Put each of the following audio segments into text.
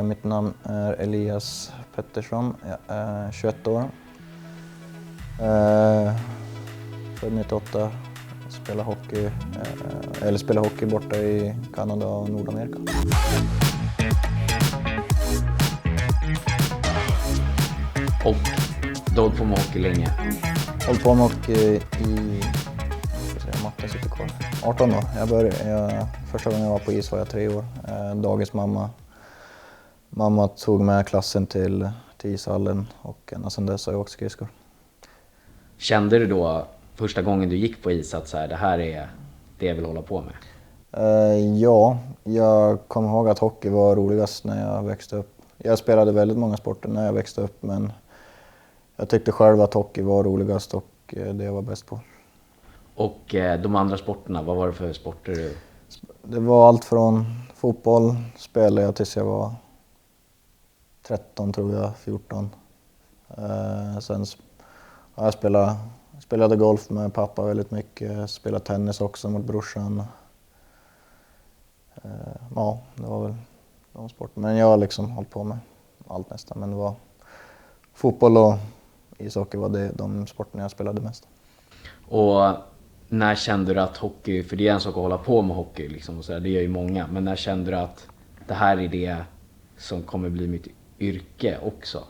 Mitt namn är Elias Pettersson. Jag är 21 år. Född 98. Spelar hockey borta i Kanada och Nordamerika. Och du har hållit på med hockey länge? Hållit på med hockey i 18 år. Första gången jag var på is var jag 3 år. Dagens mamma tog med klassen till ishallen och sedan dess har jag åkt skridskor. Kände du då första gången du gick på is att så här, det här är det jag vill hålla på med? Ja, jag kommer ihåg att hockey var roligast när jag växte upp. Jag spelade väldigt många sporter när jag växte upp, men jag tyckte själv att hockey var roligast och det jag var bäst på. Och de andra sporterna, vad var det för sporter du? Det var allt från fotboll spelade jag tills jag var 13 tror jag, 14. Sen jag spelade golf med pappa väldigt mycket, spelade tennis också mot brorsan. Ja, det var väl de sporter. Men jag har liksom hållit på med allt nästan. Men det var fotboll och ishockey var de sporterna jag spelade mest. Och när kände du att hockey, för det är en sak att hålla på med hockey liksom, och så där, det gör ju många. Men när kände du att det här är det som kommer bli mitt yrke också?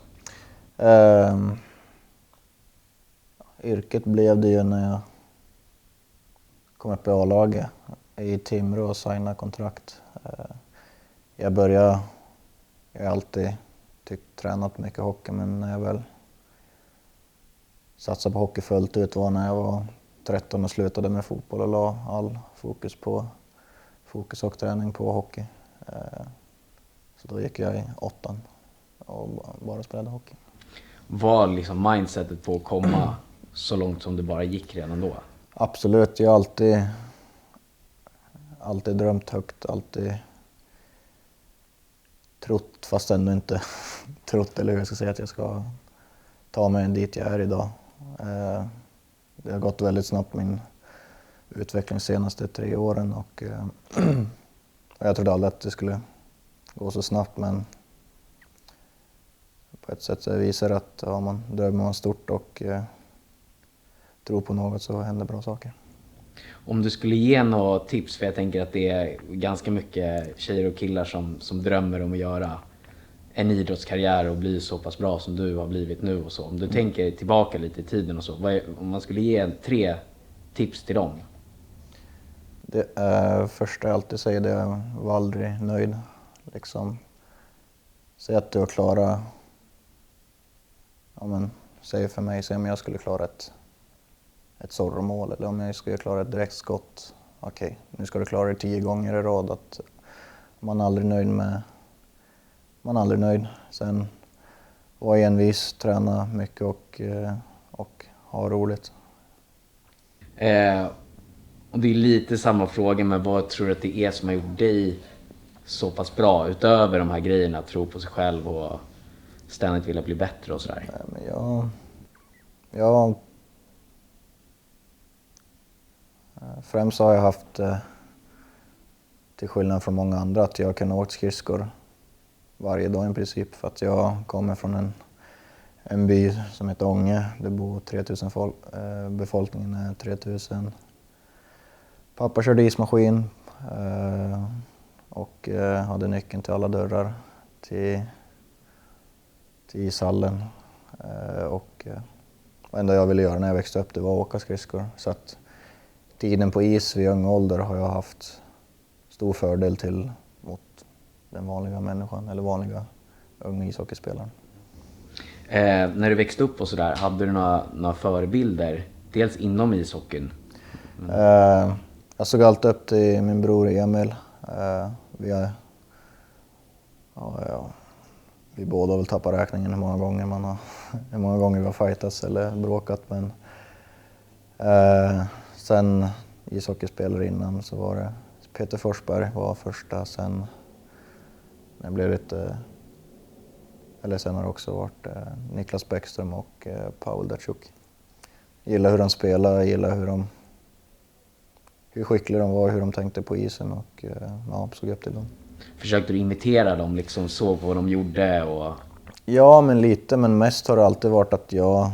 Yrket blev det ju när jag kom upp i A-laget i Timrå och signade kontrakt. Jag har alltid tränat mycket hockey, men när jag väl satsade på hockey fullt ut var när jag var 13 och slutade med fotboll och la all fokus och träning på hockey. Så då gick jag i 8 och bara spelade hockey. Var liksom mindsetet på att komma så långt som det bara gick redan då? Absolut, jag har alltid drömt högt, alltid trott, fast ändå inte trott, eller hur jag ska säga, att jag ska ta mig dit jag är idag. Det har gått väldigt snabbt min utveckling de senaste 3 åren och jag trodde aldrig att det skulle gå så snabbt, men på ett sätt så visar det att man drömmer man stort och tror på något så händer bra saker. Om du skulle ge några tips, för jag tänker att det är ganska mycket tjejer och killar som drömmer om att göra en idrottskarriär och bli så pass bra som du har blivit nu och så. Om du tänker tillbaka lite i tiden och så, om man skulle ge 3 tips till dem? Det första jag alltid säger, det är var aldrig nöjd. Liksom, säg att du har klarat, säg för mig, säg om jag skulle klara ett Zorro-mål eller om jag skulle klara ett direktskott. Okej, nu ska du klara det 10 gånger i rad. Att man är aldrig nöjd. Sen var envis, träna mycket och ha roligt. Och det är lite samma fråga, men vad tror du att det är som har gjort dig så pass bra utöver de här grejerna, att tro på sig själv och ständigt vilja bli bättre och sådär? Främst har jag haft, till skillnad från många andra, att jag kunde åka skridskor varje dag i princip, för att jag kommer från en by som heter Ånge. Det bor 3000 folk, befolkningen är 3000. Pappa körde ismaskin och hade nyckeln till alla dörrar till ishallen. Och vad enda jag ville göra när jag växte upp, det var att åka skridskor. Så att tiden på is vid ung ålder har jag haft stor fördel mot den vanliga människan eller vanliga unga ishockeyspelaren. När du växte upp och sådär, hade du några förebilder, dels inom ishockeyn? Jag såg alltid upp till min bror Emil. Vi båda har väl tappat räkningen hur många gånger vi har fightats eller bråkat. Men sen ishockeyspelare innan så var det Peter Forsberg var första. Sen har det också varit Niklas Bäckström och Paul Datsjuk. Gillar hur de spelar, gillar hur skickliga de var, hur de tänkte på isen och såg upp till dem. Försökte du imitera dem, liksom såg på vad de gjorde och... Ja, men lite, men mest har det alltid varit att jag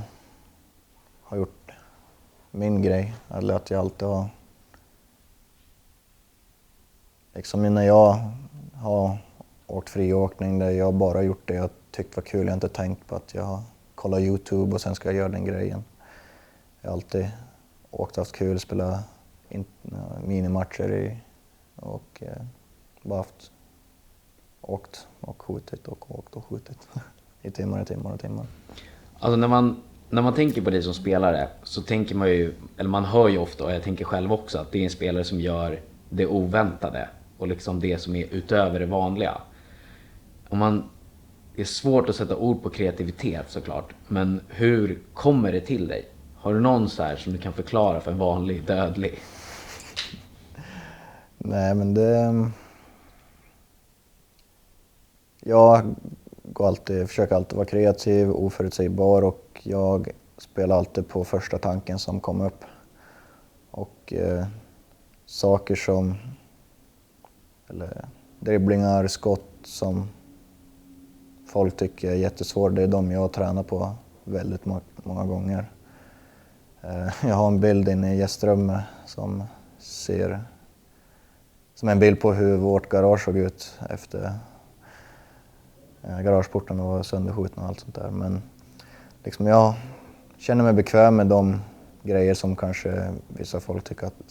har gjort min grej. Eller att jag alltid har... Liksom när jag har åkt friåkning där jag bara gjort det jag tyckt var kul. Jag har inte tänkt på att jag kollar YouTube och sen ska jag göra den grejen. Jag har alltid åkt, haft kul, spelat minimatcher och bara åkt och skjutit och åkt och skjutit i timmar och timmar och timmar. Alltså när man tänker på dig som spelare så tänker man ju, eller man hör ju ofta, och jag tänker själv också, att det är en spelare som gör det oväntade och liksom det som är utöver det vanliga. Det är svårt att sätta ord på kreativitet såklart, men hur kommer det till dig? Har du någon så här som du kan förklara för en vanlig dödlig? Nej, men jag försöker alltid vara kreativ, oförutsägbar och jag spelar alltid på första tanken som kom upp. Och saker som, eller dribblingar, skott som folk tycker är jättesvårt, det är de jag tränar på väldigt många gånger. Jag har en bild inne i gästrummet som är en bild på hur vårt garage såg ut efter garageporten var sönderskjuten och allt sånt där. Men liksom jag känner mig bekväm med de grejer som kanske vissa folk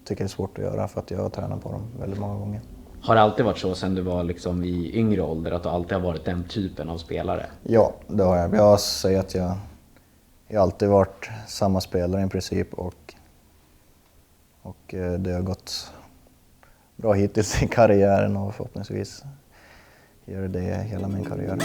tycker är svårt att göra för att jag tränar på dem väldigt många gånger. Har det alltid varit så sen du var liksom i yngre ålder att du alltid har varit den typen av spelare? Ja, det har jag. Jag säger att jag alltid varit samma spelare i princip och det har gått bra hittills i karriären och förhoppningsvis gör det hela min karriär.